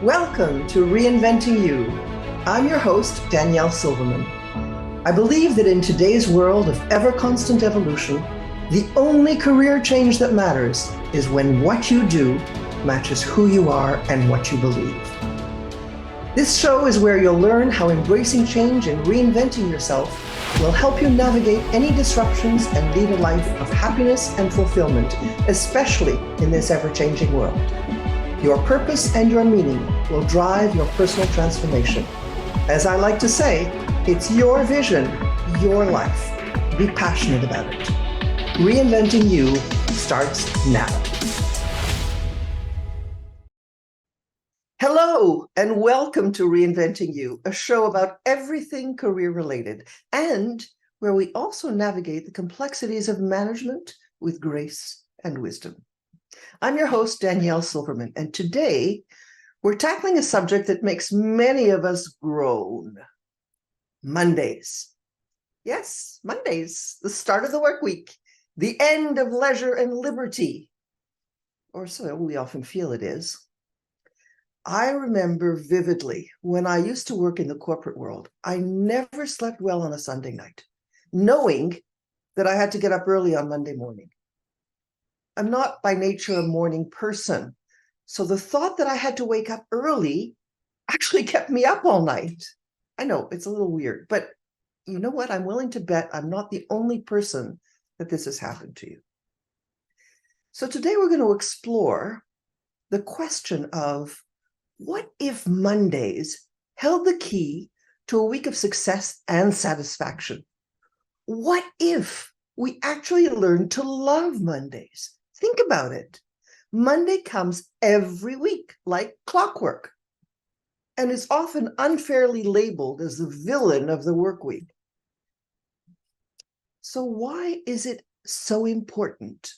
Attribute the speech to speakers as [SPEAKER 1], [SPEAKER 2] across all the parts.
[SPEAKER 1] Welcome to Reinventing-U. I'm your host, Danielle Silverman. I believe that in today's world of ever-constant evolution, the only career change that matters is when what you do matches who you are and what you believe. This show is where you'll learn how embracing change and reinventing yourself will help you navigate any disruptions and lead a life of happiness and fulfillment, especially in this ever-changing world. Your purpose and your meaning will drive your personal transformation. As I like to say, it's your vision, your life. Be passionate about it. Reinventing-U starts now. Hello, and welcome to Reinventing-U, a show about everything career-related, and where we also navigate the complexities of management with grace and wisdom. I'm your host, Danielle Silverman, and today we're tackling a subject that makes many of us groan. Mondays. Yes, Mondays, the start of the work week, the end of leisure and liberty, or so we often feel it is. I remember vividly when I used to work in the corporate world, I never slept well on a Sunday night, knowing that I had to get up early on Monday morning. I'm not by nature a morning person, so the thought that I had to wake up early actually kept me up all night. I know it's a little weird, but you know what? I'm willing to bet I'm not the only person that this has happened to you. So today we're going to explore the question of what if Mondays held the key to a week of success and satisfaction? What if we actually learned to love Mondays? Think about it. Monday comes every week like clockwork and is often unfairly labeled as the villain of the work week. So why is it so important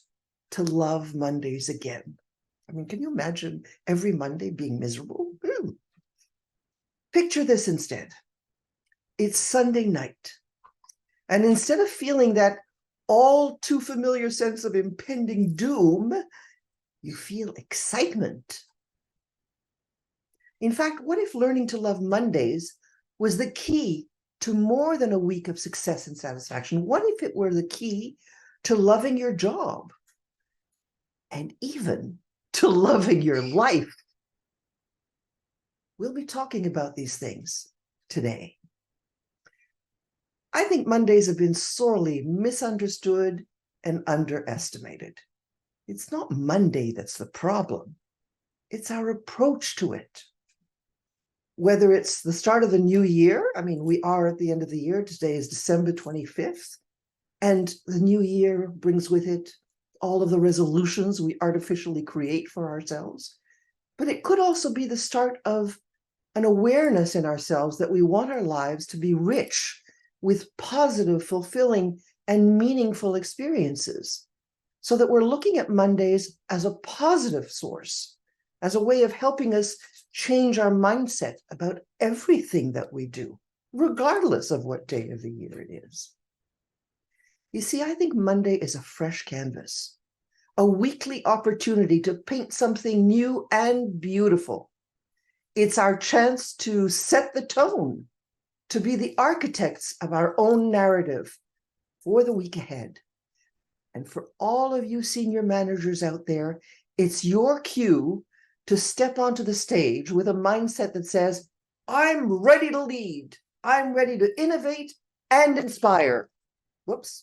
[SPEAKER 1] to love Mondays again? I mean, can you imagine every Monday being miserable? Picture this instead. It's Sunday night. And instead of feeling that all too familiar sense of impending doom, you feel excitement. In fact, what if learning to love Mondays was the key to more than a week of success and satisfaction? What if it were the key to loving your job and even to loving your life? We'll be talking about these things today. I think Mondays have been sorely misunderstood and underestimated. It's not Monday that's the problem. It's our approach to it. Whether it's the start of the new year, I mean, we are at the end of the year. Today is December 25th, and the new year brings with it all of the resolutions we artificially create for ourselves. But it could also be the start of an awareness in ourselves that we want our lives to be rich with positive, fulfilling, and meaningful experiences, so that we're looking at Mondays as a positive source, as a way of helping us change our mindset about everything that we do, regardless of what day of the year it is. You see, I think Monday is a fresh canvas, a weekly opportunity to paint something new and beautiful. It's our chance to set the tone, to be the architects of our own narrative for the week ahead. And for all of you senior managers out there, it's your cue to step onto the stage with a mindset that says, I'm ready to lead. I'm ready to innovate and inspire. Whoops,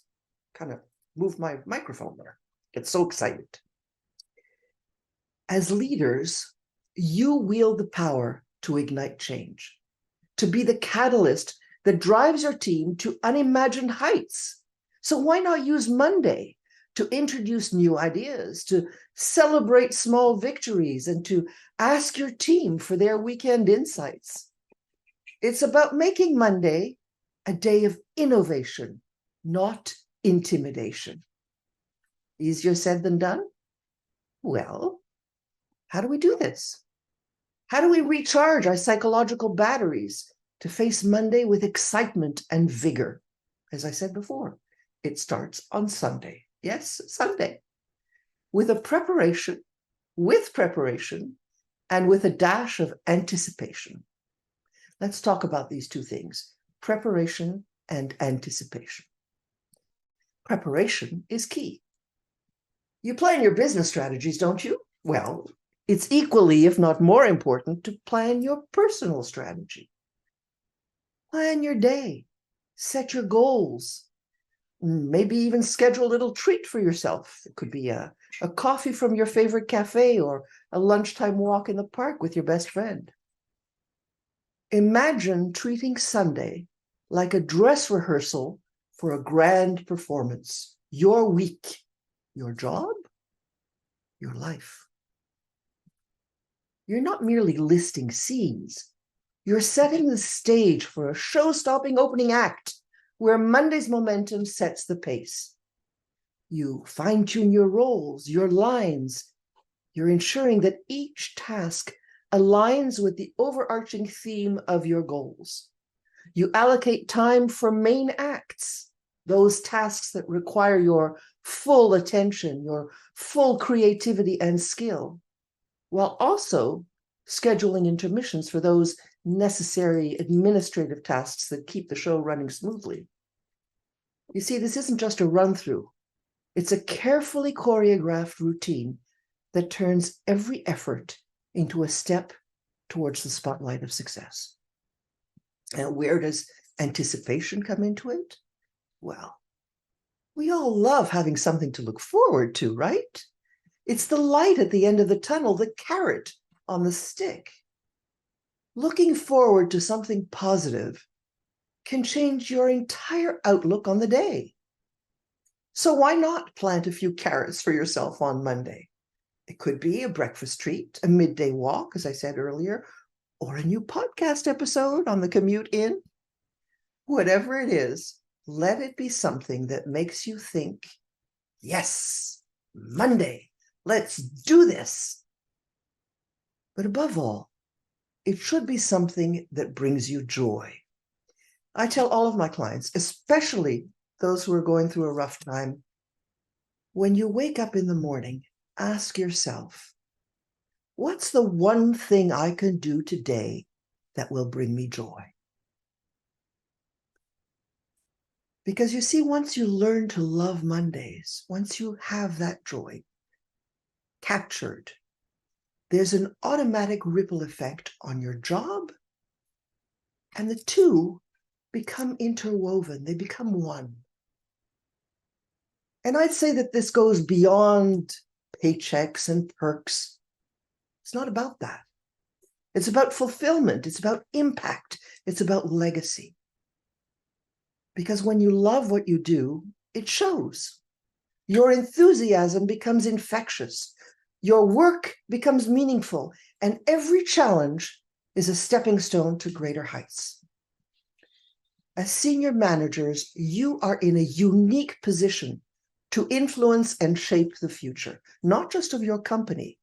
[SPEAKER 1] kind of moved my microphone there. Get so excited. As leaders, you wield the power to ignite change, to be the catalyst that drives your team to unimagined heights. So why not use Monday to introduce new ideas, to celebrate small victories, and to ask your team for their weekend insights? It's about making Monday a day of innovation, not intimidation. Easier said than done? Well, how do we do this? How do we recharge our psychological batteries to face Monday with excitement and vigor? As I said before, it starts on Sunday. Yes, Sunday. With preparation and with a dash of anticipation. Let's talk about these two things, preparation and anticipation. Preparation is key. You plan your business strategies, don't you? Well, it's equally, if not more important, to plan your personal strategy. Plan your day, set your goals, maybe even schedule a little treat for yourself. It could be a coffee from your favorite cafe or a lunchtime walk in the park with your best friend. Imagine treating Sunday like a dress rehearsal for a grand performance. Your week, your job, your life. You're not merely listing scenes. You're setting the stage for a show-stopping opening act where Monday's momentum sets the pace. You fine-tune your roles, your lines. You're ensuring that each task aligns with the overarching theme of your goals. You allocate time for main acts, those tasks that require your full attention, your full creativity and skill, while also scheduling intermissions for those necessary administrative tasks that keep the show running smoothly. You see, this isn't just a run-through. It's a carefully choreographed routine that turns every effort into a step towards the spotlight of success. And where does anticipation come into it? Well, we all love having something to look forward to, right? It's the light at the end of the tunnel, the carrot on the stick. Looking forward to something positive can change your entire outlook on the day. So why not plant a few carrots for yourself on Monday? It could be a breakfast treat, a midday walk, as I said earlier, or a new podcast episode on the commute in. Whatever it is, let it be something that makes you think, yes, Monday, let's do this. But above all, it should be something that brings you joy. I tell all of my clients, especially those who are going through a rough time, when you wake up in the morning, ask yourself, what's the one thing I can do today that will bring me joy? Because you see, once you learn to love Mondays, once you have that joy captured, there's an automatic ripple effect on your job, and the two become interwoven. They become one. And I'd say that this goes beyond paychecks and perks. It's not about that. It's about fulfillment. It's about impact. It's about legacy. Because when you love what you do, it shows. Your enthusiasm becomes infectious. Your work becomes meaningful. And every challenge is a stepping stone to greater heights. As senior managers, you are in a unique position to influence and shape the future, not just of your company,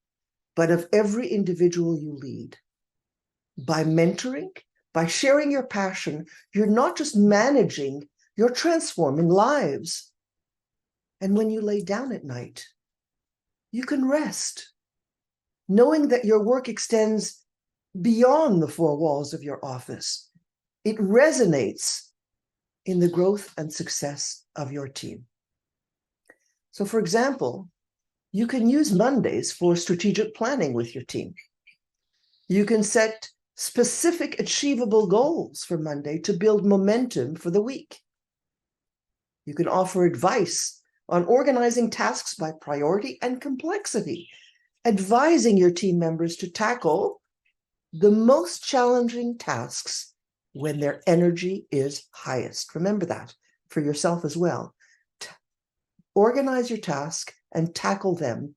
[SPEAKER 1] but of every individual you lead. By mentoring, by sharing your passion, you're not just managing, you're transforming lives. And when you lay down at night, you can rest, knowing that your work extends beyond the four walls of your office. It resonates in the growth and success of your team. So, for example, you can use Mondays for strategic planning with your team. You can set specific achievable goals for Monday to build momentum for the week. You can offer advice on organizing tasks by priority and complexity, advising your team members to tackle the most challenging tasks when their energy is highest. Remember that for yourself as well. Organize your task and tackle them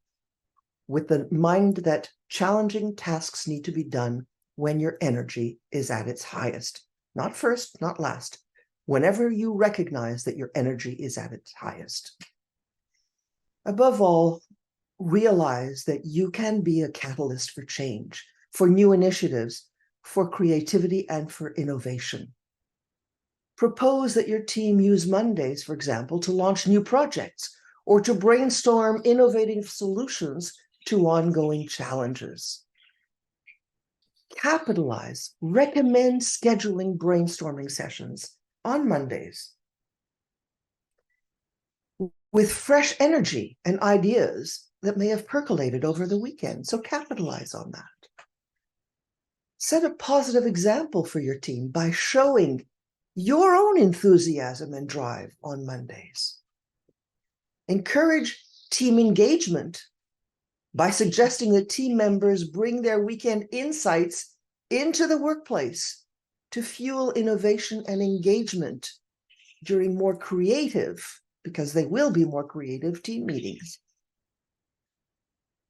[SPEAKER 1] with the mind that challenging tasks need to be done when your energy is at its highest. Not first, not last. Whenever you recognize that your energy is at its highest. Above all, realize that you can be a catalyst for change, for new initiatives, for creativity, and for innovation. Propose that your team use Mondays, for example, to launch new projects or to brainstorm innovative solutions to ongoing challenges. Capitalize, recommend scheduling brainstorming sessions on Mondays with fresh energy and ideas that may have percolated over the weekend. So capitalize on that. Set a positive example for your team by showing your own enthusiasm and drive on Mondays. Encourage team engagement by suggesting that team members bring their weekend insights into the workplace to fuel innovation and engagement during more creative, because they will be more creative, team meetings.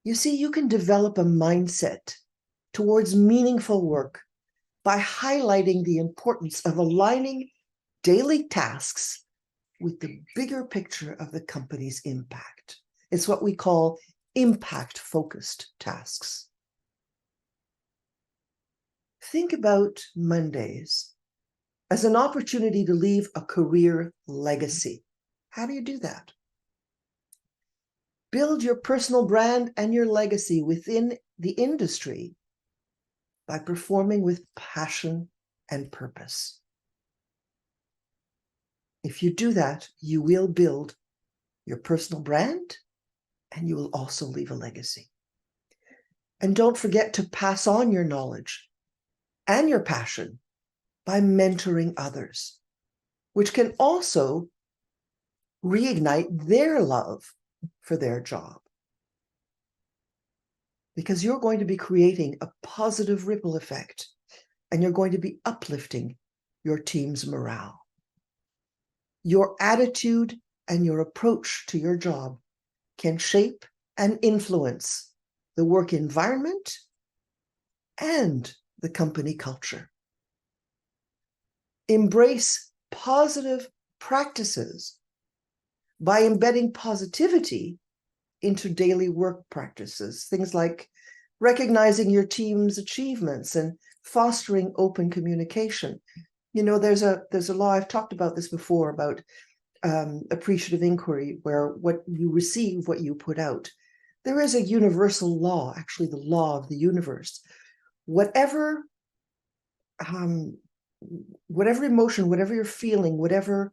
[SPEAKER 1] You see, you can develop a mindset towards meaningful work by highlighting the importance of aligning daily tasks with the bigger picture of the company's impact. It's what we call impact-focused tasks. Think about Mondays as an opportunity to leave a career legacy. How do you do that? Build your personal brand and your legacy within the industry by performing with passion and purpose. If you do that, you will build your personal brand and you will also leave a legacy. And don't forget to pass on your knowledge and your passion by mentoring others, which can also reignite their love for their job. Because you're going to be creating a positive ripple effect and you're going to be uplifting your team's morale. Your attitude and your approach to your job can shape and influence the work environment and the company culture. Embrace positive practices by embedding positivity into daily work practices, things like recognizing your team's achievements and fostering open communication. You know, there's a law, I've talked about this before, about appreciative inquiry, where what you receive, what you put out. There is a universal law, actually the law of the universe. Whatever emotion, whatever you're feeling, whatever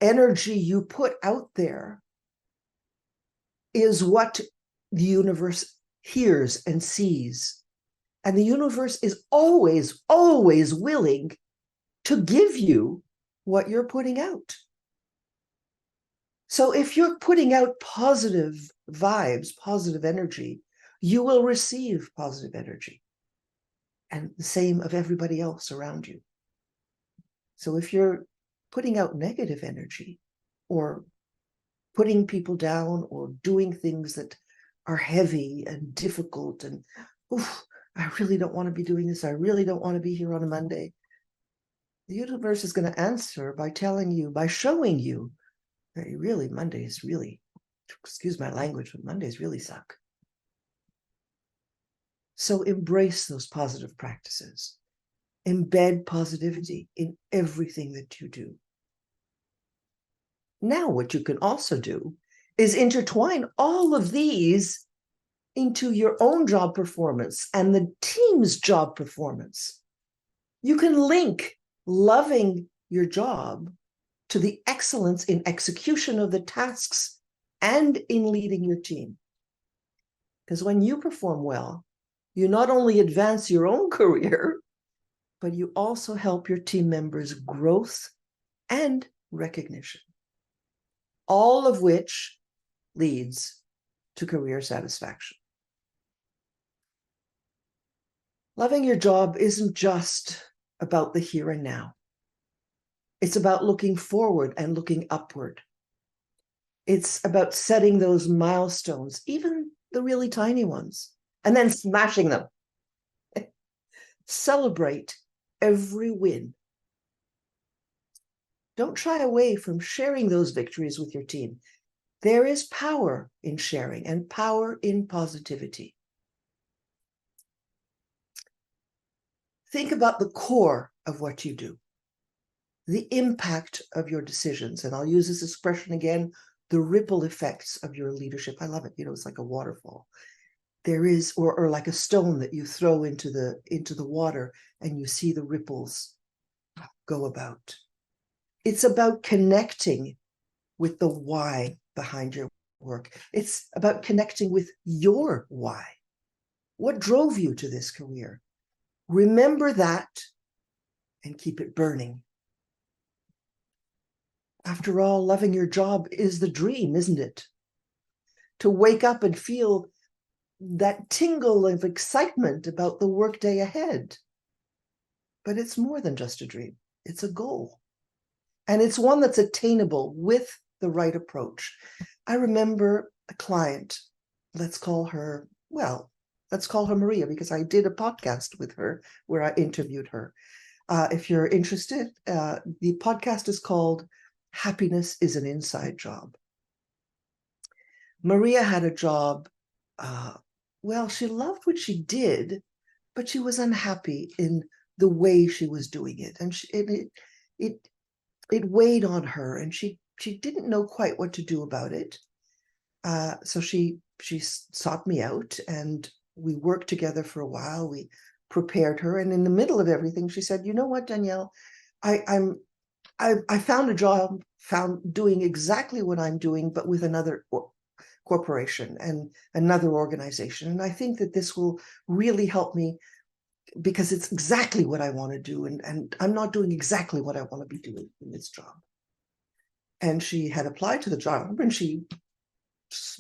[SPEAKER 1] energy you put out there is what the universe hears and sees. And the universe is always, always willing to give you what you're putting out. So if you're putting out positive vibes, positive energy, you will receive positive energy. And the same of everybody else around you. So if you're putting out negative energy or putting people down or doing things that are heavy and difficult and, I really don't want to be doing this, I really don't want to be here on a Monday, the universe is going to answer by telling you, by showing you that really Mondays really, excuse my language, but Mondays really suck. So embrace those positive practices. Embed positivity in everything that you do. Now, what you can also do is intertwine all of these into your own job performance and the team's job performance. You can link loving your job to the excellence in execution of the tasks and in leading your team. Because when you perform well, you not only advance your own career, but you also help your team members' growth and recognition, all of which leads to career satisfaction. Loving your job isn't just about the here and now. It's about looking forward and looking upward. It's about setting those milestones, even the really tiny ones, and then smashing them. Celebrate every win. Don't shy away from sharing those victories with your team. There is power in sharing and power in positivity. Think about the core of what you do, the impact of your decisions. And I'll use this expression again, the ripple effects of your leadership. I love it. You know, it's like a waterfall. there is, or like a stone that you throw into the water and you see the ripples go about. It's about connecting with the why behind your work. It's about connecting with your why. What drove you to this career? Remember that and keep it burning. After all, loving your job is the dream, isn't it? To wake up and feel that tingle of excitement about the workday ahead. But it's more than just a dream. It's a goal. And it's one that's attainable with the right approach. I remember a client, let's call her Maria, because I did a podcast with her where I interviewed her. If you're interested, the podcast is called Happiness is an Inside Job. Maria had a job. She loved what she did, but she was unhappy in the way she was doing it. And it weighed on her, and she didn't know quite what to do about it. So she sought me out, and we worked together for a while. We prepared her, and in the middle of everything, she said, "You know what, Danielle, I found a job, doing exactly what I'm doing, but with another corporation and another organization. And I think that this will really help me because it's exactly what I want to do. And I'm not doing exactly what I want to be doing in this job." And she had applied to the job, and she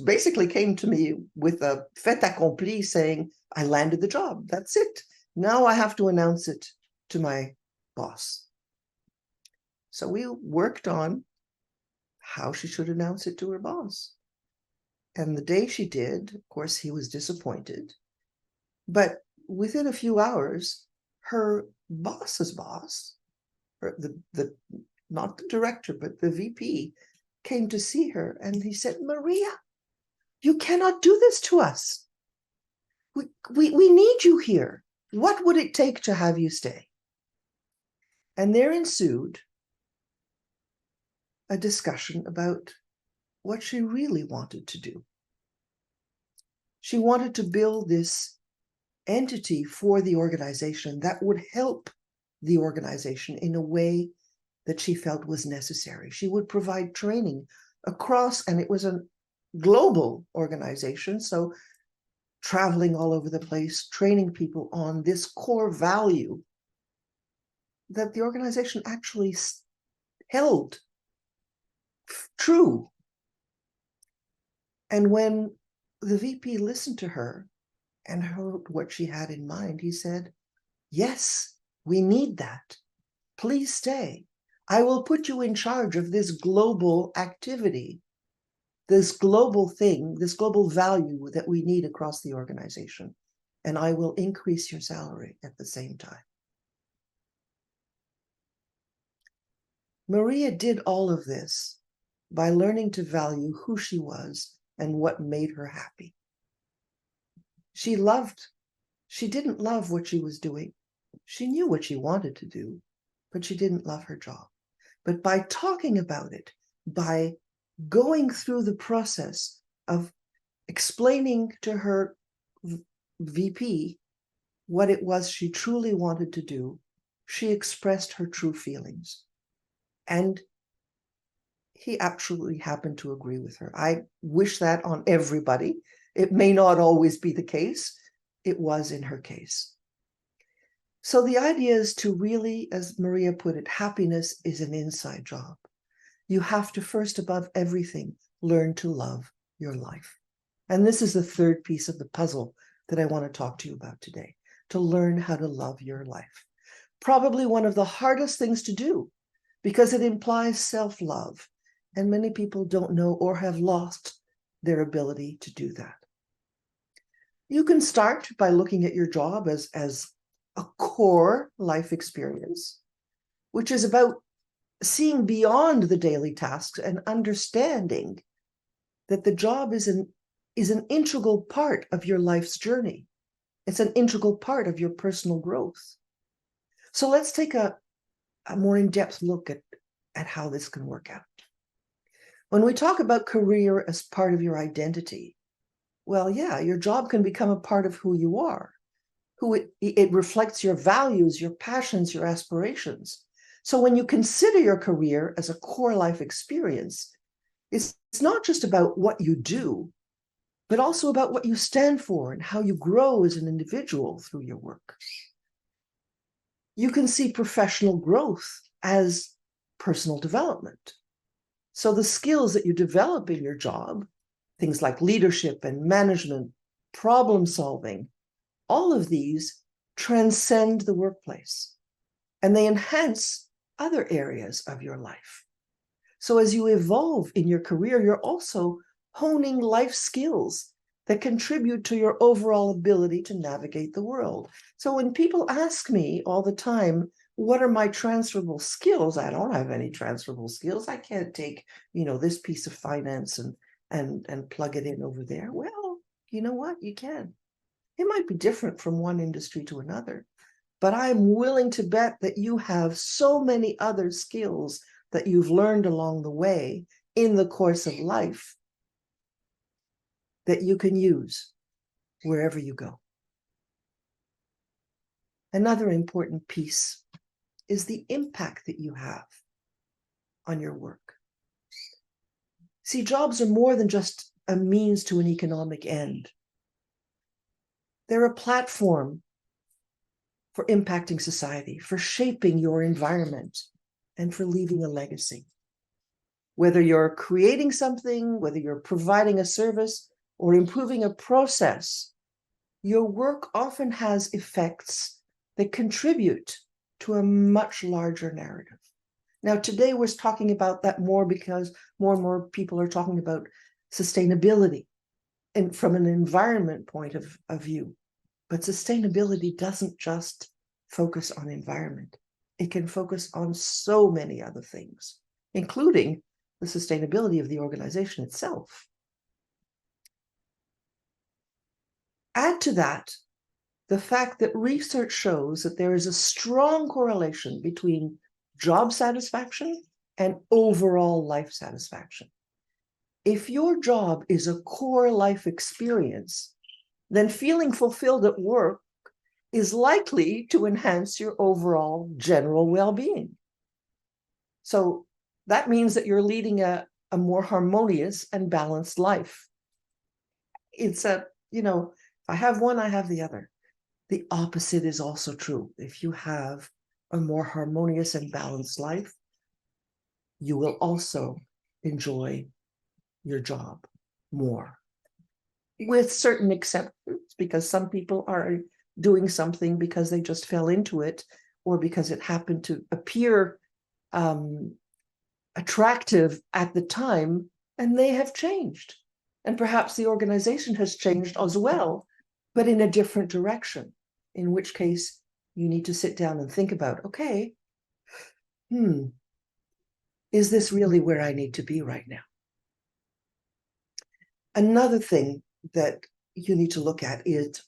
[SPEAKER 1] basically came to me with a fait accompli saying, "I landed the job. That's it. Now I have to announce it to my boss." So we worked on how she should announce it to her boss. And the day she did, of course, he was disappointed. But within a few hours, her boss's boss, not the director, but the VP, came to see her, and he said, "Maria, you cannot do this to us. We need you here. What would it take to have you stay?" And there ensued a discussion about what she really wanted to do. She wanted to build this entity for the organization that would help the organization in a way that she felt was necessary. She would provide training across, and it was a global organization, so traveling all over the place, training people on this core value that the organization actually held true. And when the VP listened to her and heard what she had in mind, he said, "Yes, we need that. Please stay. I will put you in charge of this global activity, this global thing, this global value that we need across the organization. And I will increase your salary at the same time." Maria did all of this by learning to value who she was and what made her happy. She didn't love what she was doing. She knew what she wanted to do, but she didn't love her job. But by talking about it, by going through the process of explaining to her VP what it was she truly wanted to do, she expressed her true feelings. And he absolutely happened to agree with her. I wish that on everybody. It may not always be the case. It was in her case. So the idea is to really, as Maria put it, happiness is an inside job. You have to first, above everything, learn to love your life. And this is the third piece of the puzzle that I want to talk to you about today, to learn how to love your life. Probably one of the hardest things to do because it implies self-love. And many people don't know or have lost their ability to do that. You can start by looking at your job as a core life experience, which is about seeing beyond the daily tasks and understanding that the job is an integral part of your life's journey. It's an integral part of your personal growth. So let's take a more in-depth look at how this can work out. When we talk about career as part of your identity, Well, yeah, your job can become a part of who you are, it reflects your values, your passions, your aspirations. So when you consider your career as a core life experience, it's not just about what you do, but also about what you stand for and how you grow as an individual through your work. You can see professional growth as personal development. So the skills that you develop in your job, things like leadership and management, problem solving, all of these transcend the workplace and they enhance other areas of your life. So as you evolve in your career, you're also honing life skills that contribute to your overall ability to navigate the world. So when people ask me all the time, what are my transferable skills? I don't have any transferable skills. I can't take, this piece of finance and plug it in over there. Well, you know what? You can. It might be different from one industry to another, but I'm willing to bet that you have so many other skills that you've learned along the way in the course of life that you can use wherever you go. Another important piece is the impact that you have on your work. See, jobs are more than just a means to an economic end. They're a platform for impacting society, for shaping your environment, and for leaving a legacy. Whether you're creating something, whether you're providing a service, or improving a process, your work often has effects that contribute to a much larger narrative. Now, today we're talking about that more because more and more people are talking about sustainability and from an environment point of view. But sustainability doesn't just focus on environment. It can focus on so many other things, including the sustainability of the organization itself. Add to that the fact that research shows that there is a strong correlation between job satisfaction and overall life satisfaction. If your job is a core life experience, then feeling fulfilled at work is likely to enhance your overall general well-being. So that means that you're leading a more harmonious and balanced life. It's if I have one, I have the other. The opposite is also true. If you have a more harmonious and balanced life, you will also enjoy your job more, with certain exceptions, because some people are doing something because they just fell into it or because it happened to appear attractive at the time, and they have changed. And perhaps the organization has changed as well, but in a different direction, in which case you need to sit down and think about, okay, is this really where I need to be right now? Another thing that you need to look at is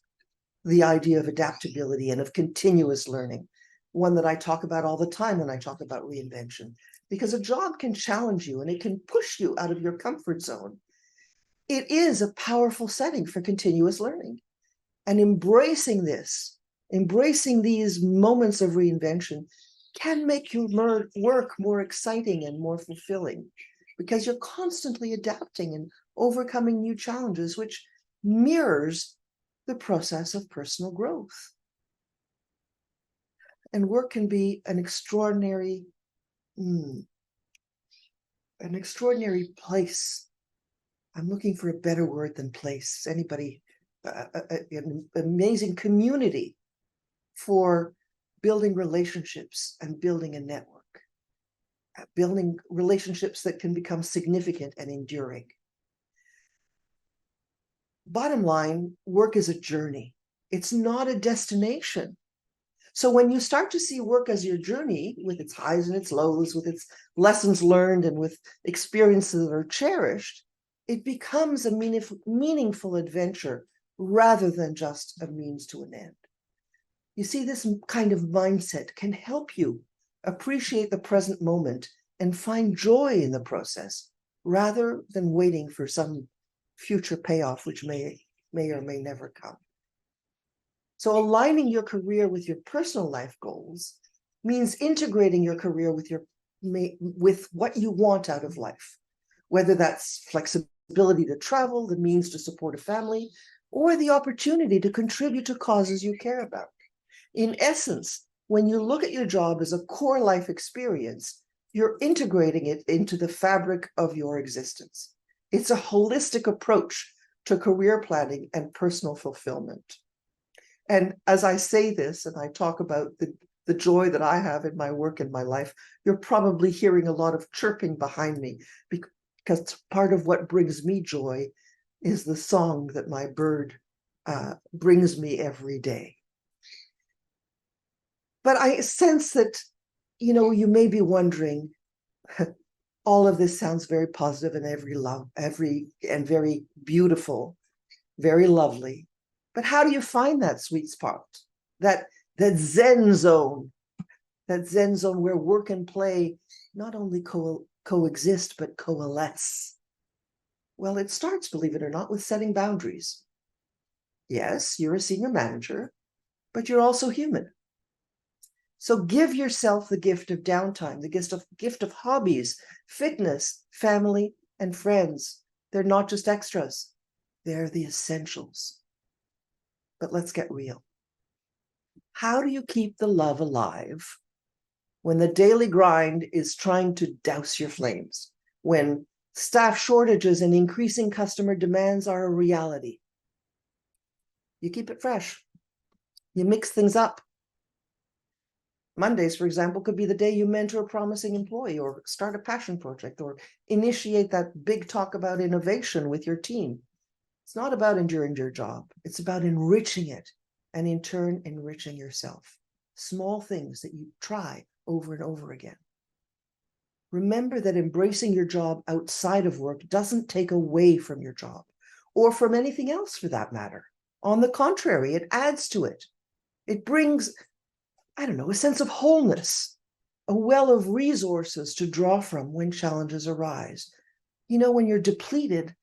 [SPEAKER 1] the idea of adaptability and of continuous learning, one that I talk about all the time when I talk about reinvention, because a job can challenge you and it can push you out of your comfort zone. It is a powerful setting for continuous learning. And embracing these moments of reinvention can make your work more exciting and more fulfilling, because you're constantly adapting and overcoming new challenges, which mirrors the process of personal growth. And work can be an extraordinary place. I'm looking for a better word than place. Anybody, an amazing community for building relationships and building a network, building relationships that can become significant and enduring. Bottom line, work is a journey. It's not a destination. So when you start to see work as your journey, with its highs and its lows, with its lessons learned and with experiences that are cherished, it becomes a meaningful adventure rather than just a means to an end. You see, this kind of mindset can help you appreciate the present moment and find joy in the process rather than waiting for some future payoff, which may may or may never come. So aligning your career with your personal life goals means integrating your career with what you want out of life, whether that's flexibility to travel, the means to support a family, or the opportunity to contribute to causes you care about. In essence, when you look at your job as a core life experience, you're integrating it into the fabric of your existence. It's a holistic approach to career planning and personal fulfillment. And as I say this, and I talk about the joy that I have in my work and my life, you're probably hearing a lot of chirping behind me, because part of what brings me joy is the song that my bird brings me every day. But I sense that, you may be wondering, all of this sounds very positive and very beautiful, very lovely. But how do you find that sweet spot, that Zen zone where work and play not only coexist, but coalesce? Well, it starts, believe it or not, with setting boundaries. Yes, you're a senior manager, but you're also human. So give yourself the gift of downtime, the gift of hobbies, fitness, family, and friends. They're not just extras. They're the essentials. But let's get real. How do you keep the love alive when the daily grind is trying to douse your flames, when staff shortages and increasing customer demands are a reality? You keep it fresh. You mix things up. Mondays, for example, could be the day you mentor a promising employee or start a passion project or initiate that big talk about innovation with your team. It's not about enduring your job. It's about enriching it and in turn enriching yourself. Small things that you try over and over again. Remember that embracing your job outside of work doesn't take away from your job or from anything else for that matter. On the contrary, it adds to it. It brings, a sense of wholeness, a well of resources to draw from when challenges arise. When you're depleted,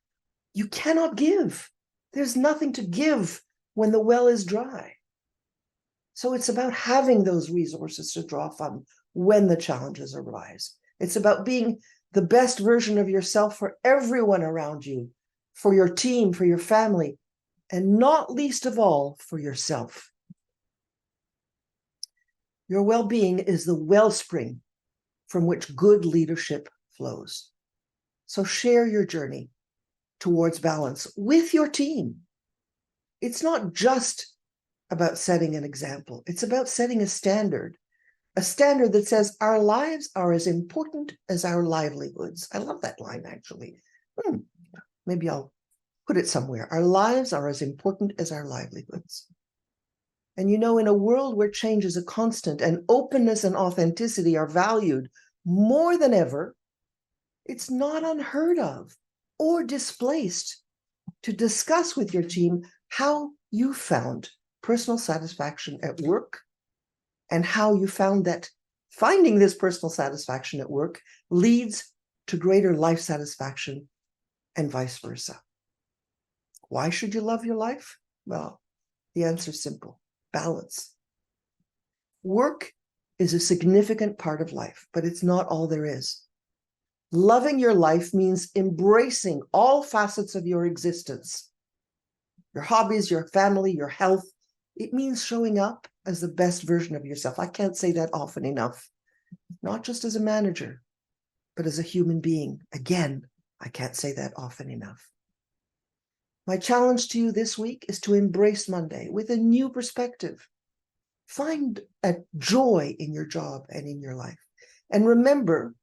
[SPEAKER 1] you cannot give. There's nothing to give when the well is dry. So it's about having those resources to draw from when the challenges arise. It's about being the best version of yourself for everyone around you, for your team, for your family, and not least of all, for yourself. Your well-being is the wellspring from which good leadership flows. So share your journey towards balance with your team. It's not just about setting an example. It's about setting a standard that says our lives are as important as our livelihoods. I love that line, actually. Maybe I'll put it somewhere. Our lives are as important as our livelihoods. And in a world where change is a constant and openness and authenticity are valued more than ever, it's not unheard of or displaced to discuss with your team how you found personal satisfaction at work and how you found that finding this personal satisfaction at work leads to greater life satisfaction and vice versa. Why should you love your life? Well, the answer is simple. Balance. Work is a significant part of life, but it's not all there is. Loving your life means embracing all facets of your existence, your hobbies, your family, your health. It means showing up as the best version of yourself. I can't say that often enough, not just as a manager, but as a human being. Again, I can't say that often enough. My challenge to you this week is to embrace Monday with a new perspective. Find a joy in your job and in your life. And remember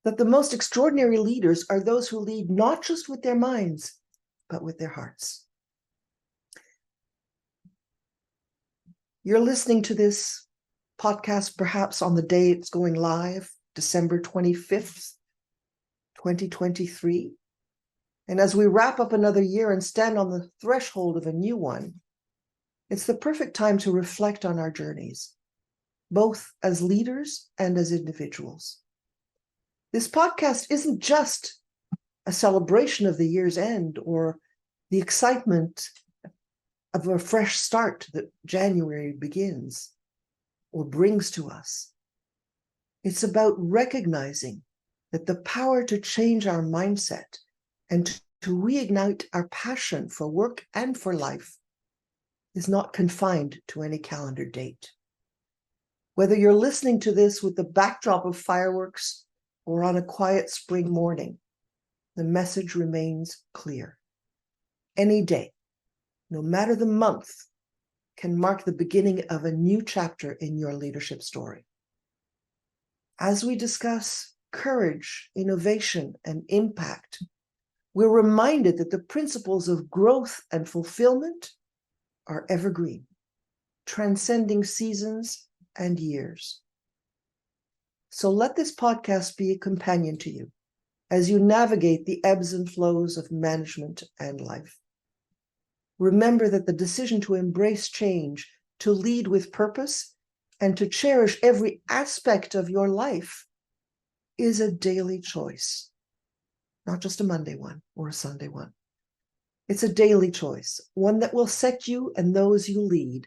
[SPEAKER 1] that the most extraordinary leaders are those who lead not just with their minds, but with their hearts. You're listening to this podcast perhaps on the day it's going live, December 25th, 2023. And as we wrap up another year and stand on the threshold of a new one, it's the perfect time to reflect on our journeys, both as leaders and as individuals. This podcast isn't just a celebration of the year's end or the excitement of a fresh start that January begins or brings to us. It's about recognizing that the power to change our mindset and to reignite our passion for work and for life is not confined to any calendar date. Whether you're listening to this with the backdrop of fireworks or on a quiet spring morning, the message remains clear. Any day, no matter the month, can mark the beginning of a new chapter in your leadership story. As we discuss courage, innovation, and impact, we're reminded that the principles of growth and fulfillment are evergreen, transcending seasons and years. So let this podcast be a companion to you as you navigate the ebbs and flows of management and life. Remember that the decision to embrace change, to lead with purpose, and to cherish every aspect of your life is a daily choice, not just a Monday one or a Sunday one. It's a daily choice, one that will set you and those you lead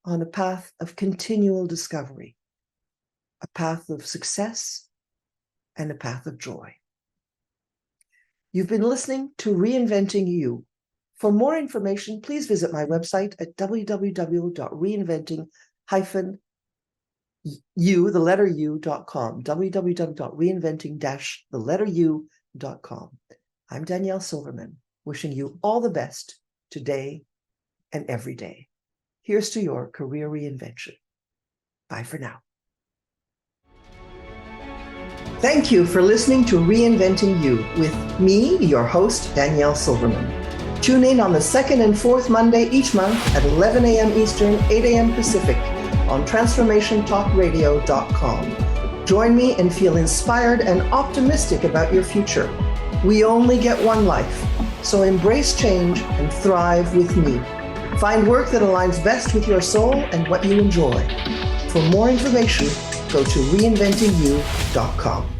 [SPEAKER 1] on a path of continual discovery, a path of success, and a path of joy. You've been listening to Reinventing-U. For more information, please visit my website at www.reinventing-u.com, www.reinventing-u.com. I'm Danielle Silverman, wishing you all the best today and every day. Here's to your career reinvention. Bye for now. Thank you for listening to Reinventing-U with me, your host, Danielle Silverman. Tune in on the second and fourth Monday each month at 11 a.m. Eastern, 8 a.m. Pacific on transformationtalkradio.com. Join me and feel inspired and optimistic about your future. We only get one life, so embrace change and thrive with me. Find work that aligns best with your soul and what you enjoy. For more information, go to reinventingu.com.